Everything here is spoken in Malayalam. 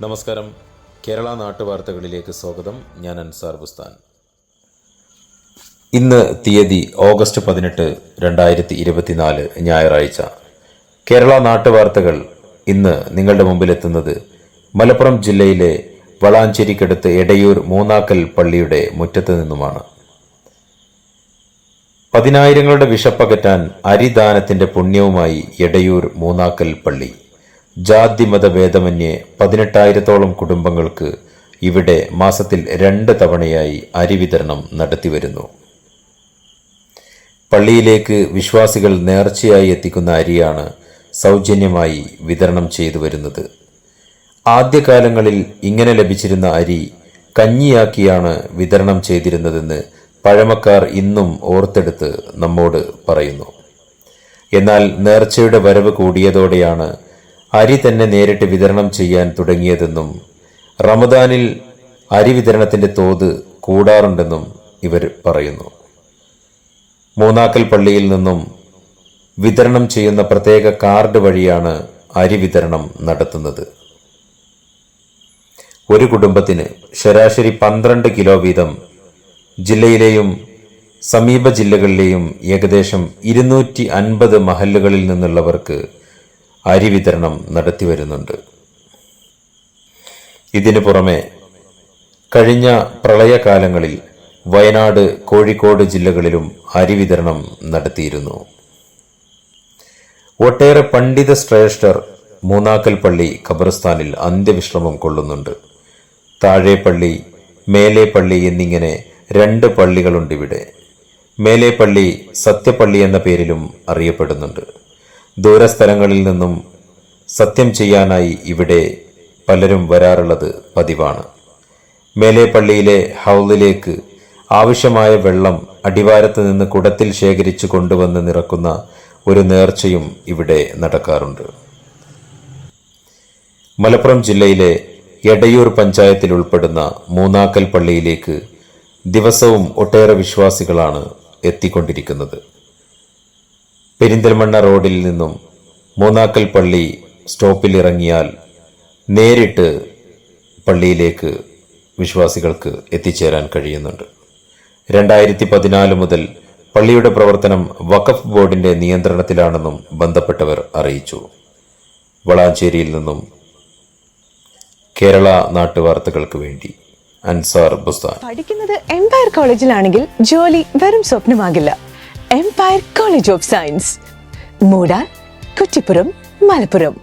നമസ്കാരം. കേരള നാട്ടുവാർത്തകളിലേക്ക് സ്വാഗതം. ഞാൻ അൻസാർ ബുസ്താൻ. ഇന്ന് തീയതി ഓഗസ്റ്റ് 18, 2024 ഞായറാഴ്ച. കേരള നാട്ടുവാർത്തകൾ ഇന്ന് നിങ്ങളുടെ മുമ്പിലെത്തുന്നത് മലപ്പുറം ജില്ലയിലെ വളാഞ്ചേരിക്കടുത്ത് എടയൂർ മൂന്നാക്കൽ പള്ളിയുടെ മുറ്റത്ത് നിന്നുമാണ്. പതിനായിരങ്ങളുടെ വിശപ്പകറ്റാൻ അരിദാനത്തിന്റെ പുണ്യവുമായി എടയൂർ മൂന്നാക്കൽ പള്ളി. ജാതിമത ഭേദമന്യേ 18,000-ഓളം കുടുംബങ്ങൾക്ക് ഇവിടെ മാസത്തിൽ 2 തവണയായി അരി വിതരണം നടത്തിവരുന്നു. പള്ളിയിലേക്ക് വിശ്വാസികൾ നേർച്ചയായി എത്തിക്കുന്ന അരിയാണ് സൗജന്യമായി വിതരണം ചെയ്തു വരുന്നത്. ആദ്യകാലങ്ങളിൽ ഇങ്ങനെ ലഭിച്ചിരുന്ന അരി കഞ്ഞിയാക്കിയാണ് വിതരണം ചെയ്തിരുന്നതെന്ന് പഴമക്കാർ ഇന്നും ഓർത്തെടുത്ത് നമ്മോട് പറയുന്നു. എന്നാൽ നേർച്ചയുടെ വരവ് കൂടിയതോടെയാണ് അരി തന്നെ നേരിട്ട് വിതരണം ചെയ്യാൻ തുടങ്ങിയതെന്നും റമദാനിൽ അരി വിതരണത്തിന്റെ തോത് കൂടാറുണ്ടെന്നും ഇവർ പറയുന്നു. മൂന്നാക്കൽ പള്ളിയിൽ നിന്നും വിതരണം ചെയ്യുന്ന പ്രത്യേക കാർഡ് വഴിയാണ് അരി വിതരണം നടത്തുന്നത്. ഒരു കുടുംബത്തിന് ശരാശരി 12 കിലോ വീതം ജില്ലയിലെയും സമീപ ജില്ലകളിലെയും ഏകദേശം 250 മഹല്ലുകളിൽ നിന്നുള്ളവർക്ക് അരി വിതരണം നടത്തിവരുന്നുണ്ട്. ഇതിനു പുറമെ കഴിഞ്ഞ പ്രളയകാലങ്ങളിൽ വയനാട്, കോഴിക്കോട് ജില്ലകളിലും അരി വിതരണം നടത്തിയിരുന്നു. ഒട്ടേറെ പണ്ഡിത ശ്രേഷ്ഠർ മൂന്നാക്കൽ പള്ളി ഖബർസ്ഥാനിൽ അന്ത്യവിശ്രമം കൊള്ളുന്നുണ്ട്. താഴെപ്പള്ളി, മേലേപ്പള്ളി എന്നിങ്ങനെ 2 പള്ളികളുണ്ടിവിടെ. മേലേപ്പള്ളി സത്യപ്പള്ളി എന്ന പേരിലും അറിയപ്പെടുന്നുണ്ട്. ദൂരസ്ഥലങ്ങളിൽ നിന്നും സത്യം ചെയ്യാനായി ഇവിടെ പലരും വരാറുള്ളത് പതിവാണ്. മേലേപ്പള്ളിയിലെ ഹൗലിലേക്ക് ആവശ്യമായ വെള്ളം അടിവാരത്ത് നിന്ന് കുടത്തിൽ ശേഖരിച്ചു കൊണ്ടുവന്ന് നിറക്കുന്ന ഒരു നേർച്ചയും ഇവിടെ നടക്കാറുണ്ട്. മലപ്പുറം ജില്ലയിലെ എടയൂർ പഞ്ചായത്തിൽ ഉൾപ്പെടുന്ന മൂന്നാക്കൽ പള്ളിയിലേക്ക് ദിവസവും ഒട്ടേറെ വിശ്വാസികളാണ് എത്തിക്കൊണ്ടിരിക്കുന്നത്. പെരിന്തൽമണ്ണ റോഡിൽ നിന്നും മൂന്നാക്കൽ പള്ളി സ്റ്റോപ്പിൽ ഇറങ്ങിയാൽ നേരിട്ട് പള്ളിയിലേക്ക് വിശ്വാസികൾക്ക് എത്തിച്ചേരാൻ കഴിയുന്നുണ്ട്. 2014 മുതൽ പള്ളിയുടെ പ്രവർത്തനം വഖഫ് ബോർഡിന്റെ നിയന്ത്രണത്തിലാണെന്നും ബന്ധപ്പെട്ടവർ അറിയിച്ചു. വളാഞ്ചേരിയിൽ നിന്നും കേരള നാട്ടുവാർത്തകൾക്ക് വേണ്ടി അൻസാർ ബുസ്താൻ. പഠിക്കുന്നത് എംപയർ കോളേജിലാണെങ്കിൽ ജോലി വെറും സ്വപ്നമാകില്ല. Empire College of Science, Moodal, Kuttippuram, Malappuram.